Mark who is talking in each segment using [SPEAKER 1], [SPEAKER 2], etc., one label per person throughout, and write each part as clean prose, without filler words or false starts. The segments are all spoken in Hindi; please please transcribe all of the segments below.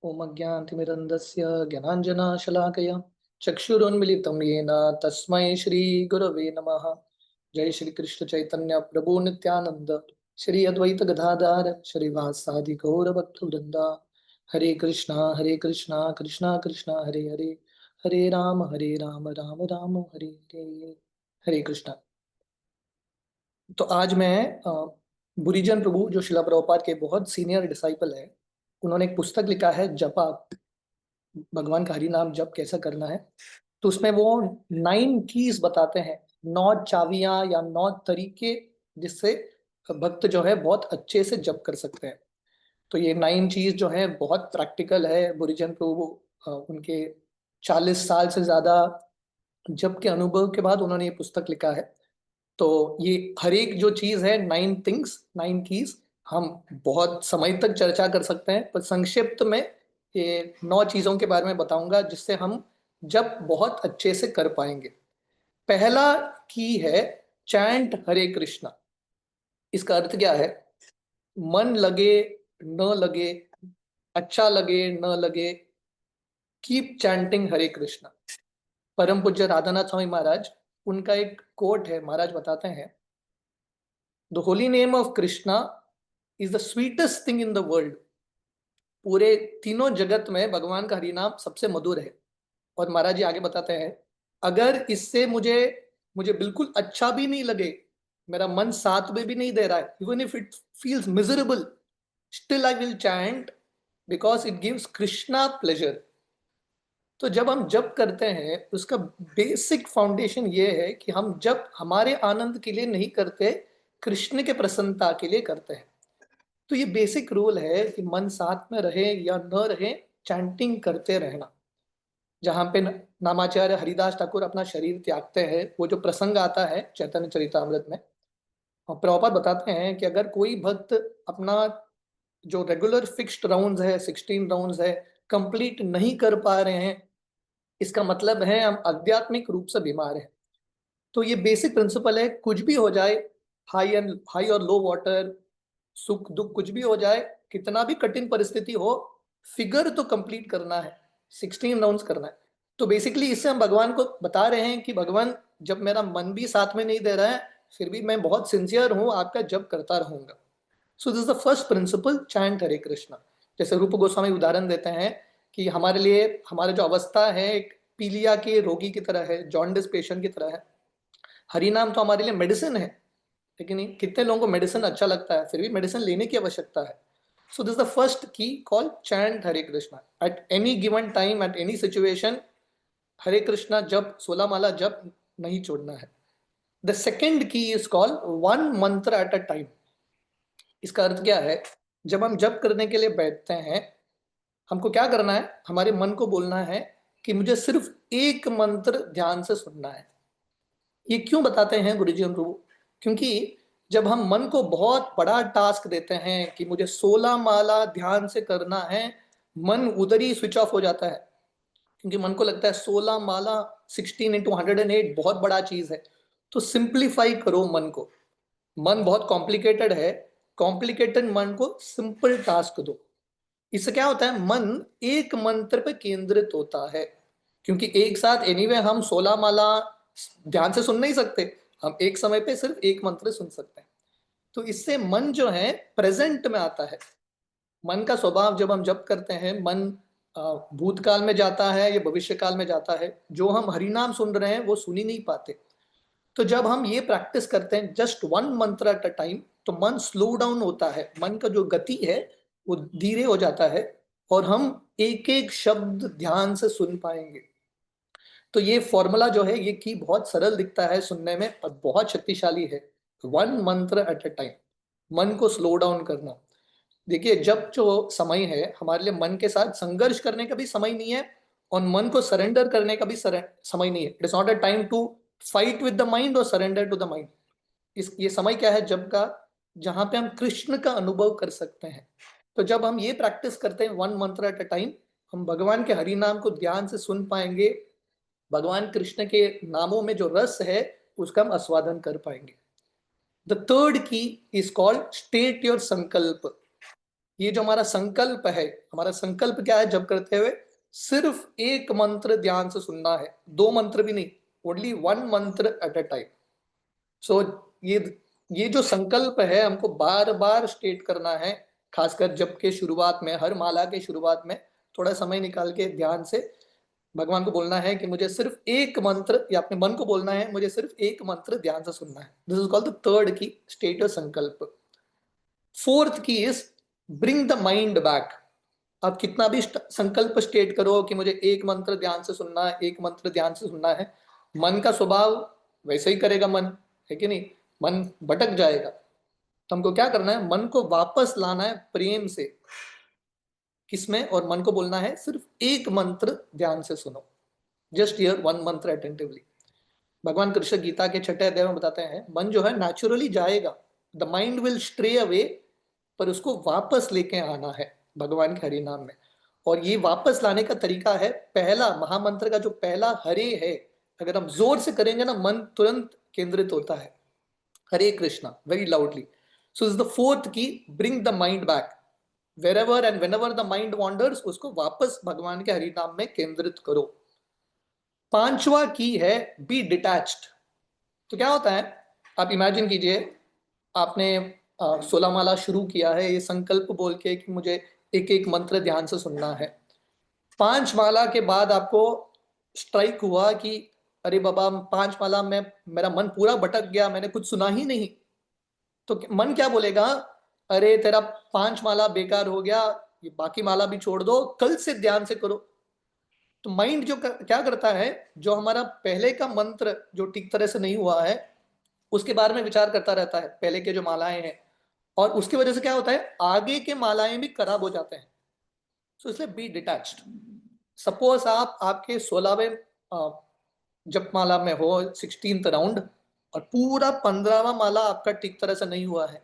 [SPEAKER 1] ओम अज्ञानतिमिरन्धस्य ज्ञानाञ्जनशलाकया चक्षुरुन्मिलितं येन तस्मै श्रीगुरवे नमः। जय श्री कृष्ण चैतन्य प्रभु नित्यानंद श्री अद्वैत गदाधर श्रीवासादि गौर भक्तवृंदा। हरे कृष्णा कृष्णा कृष्णा हरे हरे, हरे राम राम राम हरे हरे। हरे कृष्णा। तो आज मैं बुरीजन प्रभु जो शिला प्रभुपाद के बहुत सीनियर डिसाइपल है, उन्होंने एक पुस्तक लिखा है जपा, भगवान का हरि नाम जप कैसा करना है। तो उसमें वो 9 कीज बताते हैं, 9 चाबियां या 9 तरीके जिससे भक्त जो है बहुत अच्छे से जप कर सकते हैं। तो ये 9 चीज जो है बहुत प्रैक्टिकल है। बुरिजन प्रभु उनके 40 साल से ज्यादा जप के अनुभव के बाद उन्होंने ये पुस्तक लिखा है। तो ये हर एक जो चीज है, 9 थिंग्स, 9 कीज, हम बहुत समय तक चर्चा कर सकते हैं, पर संक्षिप्त में ये 9 चीजों के बारे में बताऊंगा जिससे हम जब बहुत अच्छे से कर पाएंगे। पहला की है चैंट हरे कृष्णा। इसका अर्थ क्या है? मन लगे न लगे, अच्छा लगे न लगे, कीप चैंटिंग हरे कृष्णा। परम पूज्य राधानाथ स्वामी महाराज, उनका एक कोट है, महाराज बताते हैं, the holy name of Krishna is the sweetest thing in the world. पूरे तीनों जगत में भगवान का हरि नाम सबसे मधुर है। और महाराज जी आगे बताते हैं, अगर इससे मुझे मुझे बिल्कुल अच्छा भी नहीं लगे, मेरा मन साथ में भी नहीं दे रहा है, even if it feels miserable, still I will chant because it gives Krishna pleasure. तो जब हम जप करते हैं, उसका बेसिक फाउंडेशन ये है कि हम जप हमारे आनंद के लिए नहीं करते, कृष्ण के प्रसन्नता के लिए करते हैं। तो ये बेसिक रूल है कि मन साथ में रहे या न रहे, चैंटिंग करते रहना। जहां पे नामाचार्य हरिदास ठाकुर अपना शरीर त्यागते हैं, वो जो प्रसंग आता है चैतन्य चरितामृत में, और प्रभुपाद बताते हैं कि अगर कोई भक्त अपना जो रेगुलर फिक्स्ड राउंड्स है, 16 राउंड्स है, कंप्लीट नहीं कर पा रहे हैं, इसका मतलब है हम आध्यात्मिक रूप से बीमार हैं। तो ये बेसिक प्रिंसिपल है, कुछ भी हो जाए, हाई और लो वाटर, सुख दुख कुछ भी हो जाए, कितना भी कठिन परिस्थिति हो, फिगर तो कंप्लीट करना है, 16 राउंड्स करना है। तो बेसिकली इससे हम भगवान को बता रहे हैं कि भगवान, जब मेरा मन भी साथ में नहीं दे रहा है, फिर भी मैं बहुत सिंसियर हूं, आपका जप करता रहूंगा। So this the first principle, chant Hare Krishna. जैसे रूप गोस्वामी उदाहरण देते हैं कि हमारे लिए हमारे जो अवस्था है एक पीलिया के रोगी की तरह है, जॉन्डिस पेशेंट की तरह है। हरि नाम तो हमारे लिए मेडिसिन है, लेकिन कितने लोगों को मेडिसिन अच्छा लगता है, फिर भी मेडिसिन लेने की आवश्यकता है। So this the first key call chant Hare Krishna at any given time, at any situation. Hare Krishna जब 16 माला जब नहीं छोड़ना है। The second key is called one mantra at a time. इसका अर्थ क्या है? जब हम जप करने के लिए बैठते हैं, हमको क्या करना है? हमारे मन को बोलना है कि मुझे सिर्फ एक मंत्र ध्यान से सुनना है। ये क्यों बताते हैं गुरुजी हम प्रभु? क्योंकि जब हम मन को बहुत बड़ा टास्क देते हैं कि मुझे 16 माला ध्यान से करना है, मन उधर ही स्विच ऑफ हो जाता है। क्योंकि मन को लगता है 16 माला, 16 इंटू 108 बहुत बड़ा चीज है। तो सिंप्लीफाई करो मन को। मन बहुत कॉम्प्लिकेटेड है, कॉम्प्लिकेटेड मन को सिंपल टास्क दो। इससे क्या होता है? मन एक मंत्र पे केंद्रित होता है। क्योंकि एक साथ एनीवे हम 16 माला ध्यान से सुन नहीं सकते, हम एक समय पे सिर्फ एक मंत्र सुन सकते हैं। तो इससे मन जो है प्रेजेंट में आता है। मन का स्वभाव, जब हम जप करते हैं, मन भूतकाल में जाता है या भविष्य काल में जाता है। जो हम हरिनाम सुन रहे हैं वो सुन ही नहीं पाते। तो जब हम ये प्रैक्टिस करते हैं just one mantra at a time, तो मन स्लो डाउन होता है, मन का जो गति है वो धीरे हो जाता है, और हम एक एक शब्द ध्यान से सुन पाएंगे। तो ये फॉर्मूला जो है, ये की बहुत सरल दिखता है सुनने में, पर बहुत शक्तिशाली है। One mantra at a time, मन को स्लो डाउन करना। देखिए, जब जो समय है हमारे लिए मन के साथ संघर्ष करने का भी समय नहीं है, और मन को सरेंडर करने का भी समय नहीं है। It is not a time to fight with the mind और सरेंडर टू द माइंड। इस ये समय क्या है? जब का, जहां पे हम कृष्ण का अनुभव कर सकते हैं। तो जब हम ये प्रैक्टिस करते हैं one mantra at a time, हम भगवान के हरि नाम को ध्यान से सुन पाएंगे। भगवान कृष्ण के नामों में जो रस है उसका हम आस्वादन कर पाएंगे। द थर्ड की इज कॉल्ड स्टेट योर संकल्प। ये जो हमारा संकल्प है, हमारा संकल्प क्या है जब करते हुए? सिर्फ एक मंत्र ध्यान से सुनना है, दो मंत्र भी नहीं, only one mantra at a time. सो ये जो संकल्प है हमको बार बार स्टेट करना है, खासकर जब के शुरुआत में, हर माला के शुरुआत में थोड़ा समय निकाल के ध्यान से भगवान को बोलना है कि मुझे सिर्फ एक मंत्र, या अपने मन को बोलना है मुझे सिर्फ एक मंत्र ध्यान से सुनना है। This is called the third की, स्टेट संकल्प। फोर्थ की is bring the mind back. आप कितना भी संकल्प स्टेट करो कि मुझे एक मंत्र ध्यान से सुनना है, एक मंत्र ध्यान से सुनना है, मन का स्वभाव वैसे ही करेगा, मन है कि नहीं, मन भटक जाएगा। तो हमको क्या करना है, मन को वापस लाना है प्रेम से, किसमें, और मन को बोलना है सिर्फ एक मंत्र ध्यान से सुनो, जस्ट हियर वन मंत्र अटेंटिवली। भगवान कृष्ण गीता के छठे अध्याय में बताते हैं मन जो है नेचुरली जाएगा, the mind will stray away, पर उसको वापस लेके आना है भगवान के हरि नाम में। और ये वापस लाने का तरीका है, पहला महामंत्र का जो पहला हरे है, अगर हम जोर से करेंगे ना मन तुरंत केंद्रित होता है, Hare Krishna, very loudly. So is the fourth key, bring the mind back, wherever and whenever the mind wanders, उसको वापस भगवान के हरि नाम में केंद्रित करो। पांचवा की है बी डिटैच्ड। तो क्या होता है, आप इमेजिन कीजिए आपने 16 माला शुरू किया है ये संकल्प बोल के कि मुझे एक एक मंत्र ध्यान से सुनना है। 5 माला के बाद आपको स्ट्राइक हुआ कि अरे बाबा 5 माला में मेरा मन पूरा भटक गया, मैंने कुछ सुना ही नहीं। तो मन क्या बोलेगा, अरे तेरा 5 माला बेकार हो गया, ये बाकी माला भी छोड़ दो, कल से ध्यान से करो। तो माइंड जो क्या करता है, जो हमारा पहले का मंत्र जो ठीक तरह से नहीं हुआ है उसके बारे में विचार करता रहता है, पहले के जो मालाएं हैं, और उसकी वजह से क्या होता है आगे के मालाएं भी खराब हो जाते हैं। सो इसलिए बी डिटैच्ड। सपोज आप आपके 16वें जप माला में हो, 16th राउंड, और पूरा 15वां माला आपका ठीक तरह से नहीं हुआ है,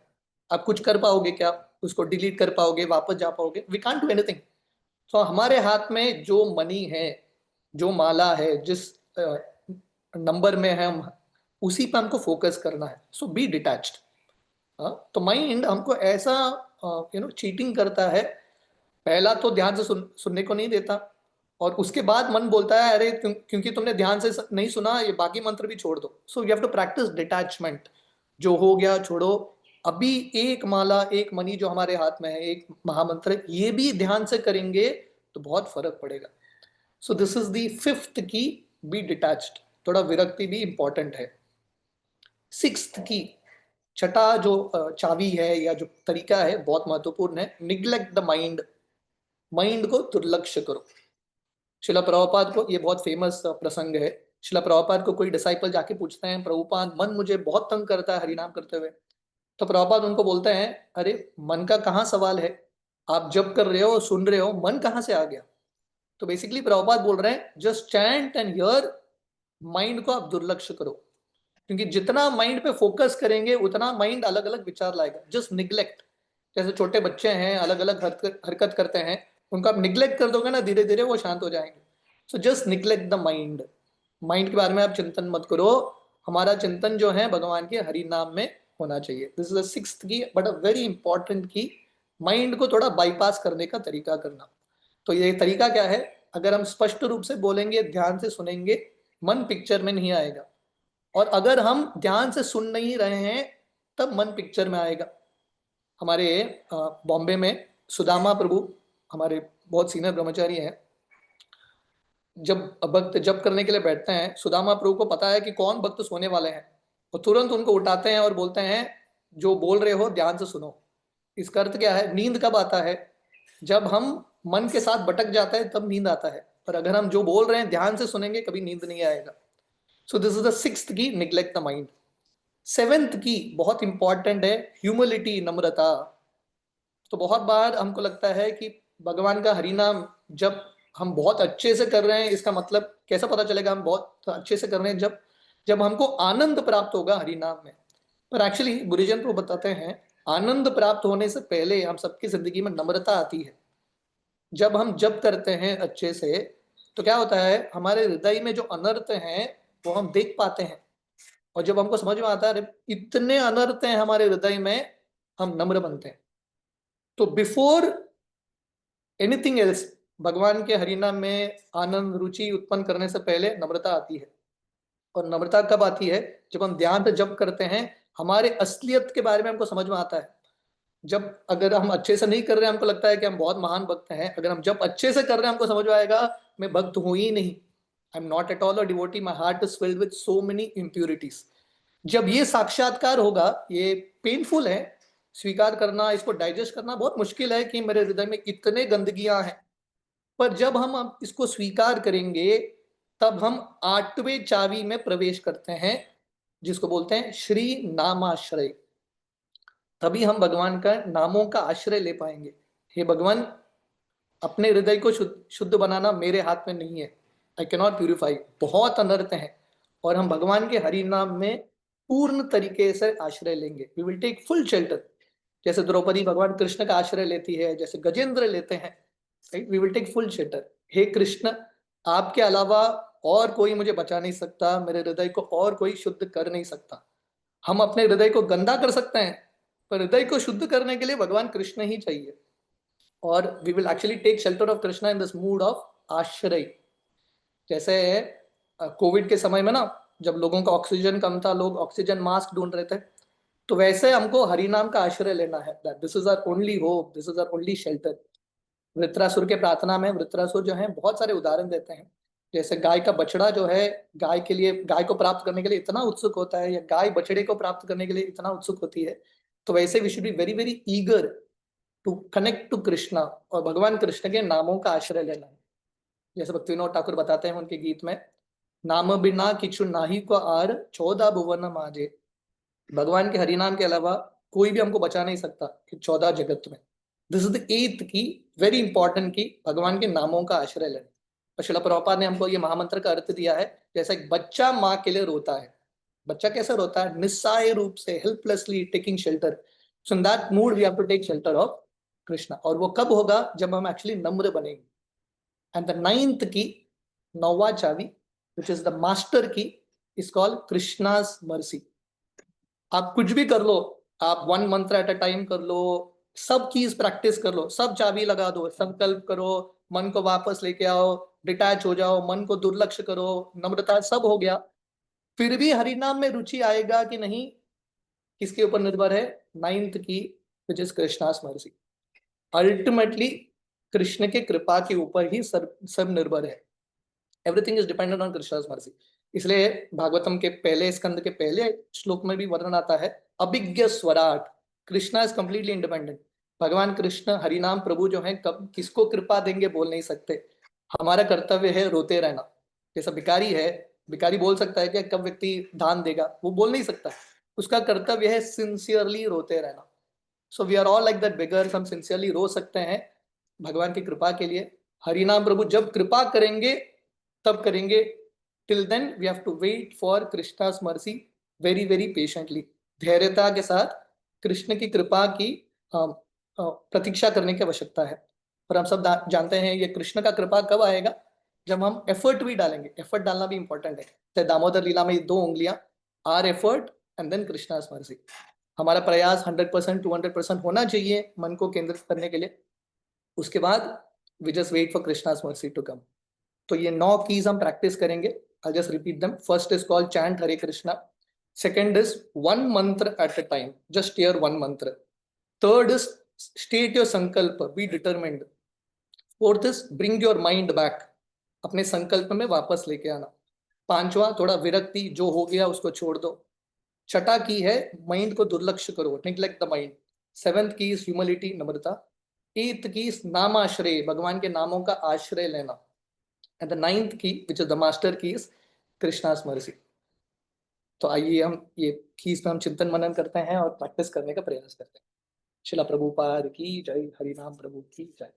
[SPEAKER 1] आप कुछ कर पाओगे क्या, उसको डिलीट कर पाओगे, वापस जा पाओगे? We can't do anything. तो हमारे हाथ में जो मनी है, जो माला है, जिस नंबर में है, हम उसी पर हमको फोकस करना है। सो बी डिटैच्ड। तो माइंड हमको ऐसा चीटिंग करता है, पहला तो ध्यान से सुनने को नहीं देता, और उसके बाद मन बोलता है अरे क्योंकि तुमने ध्यान से नहीं सुना, ये बाकी मंत्र भी छोड़ दो। So you have to practise detachment. जो हो गया छोड़ो, अभी एक माला, एक मनी जो हमारे हाथ में है, एक महामंत्र, ये भी ध्यान से करेंगे तो बहुत फर्क पड़ेगा। So this is the fifth की, बी डिटैच्ड। थोड़ा विरक्ति भी इंपॉर्टेंट है। सिक्स्थ की, छठा जो चाबी है या जो तरीका है बहुत महत्वपूर्ण है, निग्लेक्ट द माइंड। माइंड को दुर्लक्ष्य करो। शिला प्रभुपाद को ये बहुत फेमस प्रसंग है। शिला प्रभुपाद को कोई डिसाइपल जाके पूछते हैं, प्रभुपाद मन मुझे बहुत तंग करता है हरिनाम करते हुए। तो प्रभुपाद उनको बोलते हैं, अरे मन का कहाँ सवाल है, आप जब कर रहे हो, सुन रहे हो, मन कहाँ से आ गया? तो बेसिकली प्रभुपाद बोल रहे हैं just chant and here, mind को आप दुर्लक्ष्य करो, क्योंकि जितना माइंड पे फोकस करेंगे उतना माइंड अलग अलग विचार लाएगा। Just neglect. जैसे छोटे बच्चे हैं, अलग अलग हरकत करते हैं, उनको आप निग्लेक्ट कर दोगे ना, धीरे धीरे वो शांत हो जाएंगे। So just neglect the mind. Mind के बारे में आप चिंतन मत करो, हमारा चिंतन जो है भगवान के हरि नाम में होना चाहिए। दिस इज द सिक्स्थ की, बट अ वेरी इंपॉर्टेंट की, माइंड को थोड़ा बाईपास करने का तरीका करना। तो ये तरीका क्या है, अगर हम स्पष्ट रूप से बोलेंगे, ध्यान से सुनेंगे, मन पिक्चर में नहीं आएगा। और अगर हम ध्यान से सुन नहीं रहे हैं तब मन पिक्चर में आएगा। हमारे बॉम्बे में सुदामा प्रभु, हमारे बहुत सीनियर ब्रह्मचारी हैं, जब भक्त जप करने के लिए बैठते हैं, सुदामा प्रभु को पता है कि कौन भक्त सोने वाले हैं, वो तुरंत उनको उठाते हैं और बोलते हैं जो बोल रहे हो ध्यान से सुनो। इसका अर्थ क्या है, नींद कब आता है, जब हम मन के साथ भटक जाता है तब नींद आता है, पर अगर हम जो बोल रहे हैं ध्यान से सुनेंगे कभी नींद नहीं आएगा। So this is the sixth की, निग्लेक्ट द माइंड। सेवेंथ की बहुत इंपॉर्टेंट है, ह्यूमिलिटी, नम्रता। तो बहुत बार हमको लगता है कि भगवान का हरिनाम जब हम बहुत अच्छे से कर रहे हैं, इसका मतलब कैसा पता चलेगा हम बहुत अच्छे से कर रहे हैं, जब जब हमको आनंद प्राप्त होगा हरिनाम में। पर एक्चुअली गुरुजन को बताते हैं, आनंद प्राप्त होने से पहले हम सबकी जिंदगी में नम्रता आती है। जब हम जप करते हैं अच्छे से तो क्या होता है, हमारे हृदय में जो अनर्थ हैं वो हम देख पाते हैं, और जब हमको समझ में आता है अरे इतने अनर्थ हैं हमारे हृदय में, हम नम्र बनते हैं। तो बिफोर एनीथिंग एल्स भगवान के हरिनाम में आनंद रुचि उत्पन्न करने से पहले नम्रता आती है। और नम्रता कब आती है? जब हम ध्यान से जप करते हैं, हमारे असलियत के बारे में हमको समझ में आता है। जब अगर हम अच्छे से नहीं कर रहे हैं, हमको लगता है कि हम बहुत महान भक्त हैं। अगर हम जब अच्छे से कर रहे हैं, हमको समझ में आएगा मैं भक्त हूं ही नहीं, I am not at all a devotee, my heart is filled with so many impurities. जब ये साक्षात्कार होगा, ये पेनफुल है स्वीकार करना, इसको डाइजेस्ट करना बहुत मुश्किल है कि मेरे हृदय में इतने गंदगियां हैं। पर जब हम अब इसको स्वीकार करेंगे, तब हम आठवें चाबी में प्रवेश करते हैं, जिसको बोलते हैं श्री नामाश्रय। तभी हम भगवान का नामों का आश्रय ले पाएंगे। हे भगवान, अपने हृदय को शुद्ध बनाना मेरे हाथ में नहीं है, आई कैनॉट प्यूरिफाई, बहुत अनर्थ है। और हम भगवान के हरि नाम में पूर्ण तरीके से आश्रय लेंगे, we will take full shelter. जैसे द्रौपदी भगवान कृष्ण का आश्रय लेती है, जैसे गजेंद्र लेते हैं, right, we will take full shelter. हे कृष्ण, आपके अलावा और कोई मुझे बचा नहीं सकता, मेरे हृदय को और कोई शुद्ध कर नहीं सकता। हम अपने हृदय को गंदा कर सकते हैं, पर हृदय को शुद्ध करने के लिए भगवान कृष्ण ही चाहिए। और we will actually take shelter of Krishna in this mood of ashraya. जैसे कोविड के समय में ना, जब लोगों का ऑक्सीजन कम था, लोग ऑक्सीजन मास्क ढूंढ रहे थे, तो वैसे हमको हरि नाम का आश्रय लेना है। This is our only hope, this is our only shelter. Vritrasura के प्रार्थना में वृत्रासुर जो है बहुत सारे उदाहरण देते हैं। जैसे गाय का बछड़ा जो है, गाय के लिए, गाय को प्राप्त करने के लिए इतना उत्सुक होता है, या गाय बछड़े को प्राप्त करने के लिए इतना उत्सुक होती है, तो वैसे we should be very very eager to connect to Krishna, और भगवान कृष्ण के नामों का आश्रय लेना है। जैसे भक्तिविनोद ठाकुर बताते हैं उनके गीत में, नाम बिना किछु नाही को आर 14 भुवन माजे। भगवान के हरिनाम के अलावा कोई भी हमको बचा नहीं सकता 14 जगत में। दिस इज द एथ की, वेरी इंपॉर्टेंट की, भगवान के नामों का आश्रय लेना। और शिला प्रभुपाद ने हमको ये महामंत्र का अर्थ दिया है, जैसा एक बच्चा माँ के लिए रोता है। बच्चा कैसे रोता है? निस्सहाय रूप से, helplessly taking shelter. So in that mood we have to take shelter of Krishna. और वो कब होगा? जब हम एक्चुअली नम्र बनेंगे। एंड द नाइन्थ की, नौवा चाबी, विच इज द मास्टर की, इज कॉल्ड कृष्णास मर्सी। आप कुछ भी कर लो, आप one mantra at a time कर लो, सब चीज प्रैक्टिस कर लो, सब चाबी लगा दो, संकल्प करो, मन को वापस लेके आओ, डिटैच हो जाओ, मन को दुर्लक्ष्य करो, नम्रता, सब हो गया, फिर भी हरिनाम में रुचि आएगा कि नहीं, किसके ऊपर निर्भर है? नाइन्थ की, which is Krishna's mercy. Ultimately Krishna के कृपा के ऊपर ही सब निर्भर है। Everything is dependent on Krishna's mercy. इसलिए भागवतम के पहले स्कंद के पहले श्लोक में भी वर्णन आता है, अभिज्ञ स्वराट, कृष्णा इज कंप्लीटली इंडिपेंडेंट। भगवान कृष्ण हरिनाम प्रभु जो है, कब किसको कृपा देंगे बोल नहीं सकते। हमारा कर्तव्य है रोते रहना। जैसा भिखारी है, भिखारी बोल सकता है कि कब व्यक्ति दान देगा, वो बोल नहीं सकता। उसका कर्तव्य है सिंसियरली रोते रहना। So we are all like that beggars, हम सिंसियरली रो सकते हैं भगवान की कृपा के लिए। हरिनाम प्रभु जब कृपा करेंगे तब करेंगे। Till then we have to wait for Krishna's mercy very very patiently, धैर्यता के साथ कृष्ण की कृपा की प्रतीक्षा करने की आवश्यकता है। और हम सब जानते हैं ये कृष्ण का कृपा कब आएगा? जब हम एफर्ट भी डालेंगे। एफर्ट डालना भी इंपॉर्टेंट है। तो दामोदर लीला में 2 उंगलियां, our effort and then Krishna's mercy. हमारा प्रयास 100% 200% होना चाहिए मन को केंद्रित करने के लिए। उसके बाद we just wait for Krishna's mercy to come. तो ये 9 कीज हम प्रैक्टिस करेंगे। I just repeat them. First is called chant Hare Krishna. Second is one mantra at a time, just hear one mantra. Third is state your sankalp, be determined. Fourth is bring your mind back, अपने संकल्प में वापस लेके आना। पांचवा, थोड़ा विरक्ति, जो हो गया उसको छोड़ दो। छठा की है माइंड को दुर्लक्ष्य करो, नेग्लेक्ट द माइंड। सेवेंथ की इज ह्यूमिलिटी, नम्रता। एथ की इज नामाश्रय, भगवान के नामों का आश्रय लेना। एंड द नाइन्थ की, विच इज द मास्टर की, इज कृष्णास मर्सी। तो आइए हम ये कीज पे हम चिंतन मनन करते हैं और प्रैक्टिस करने का प्रयास करते हैं। शिला प्रभुपाद की जय, हरि नाम प्रभु की जय।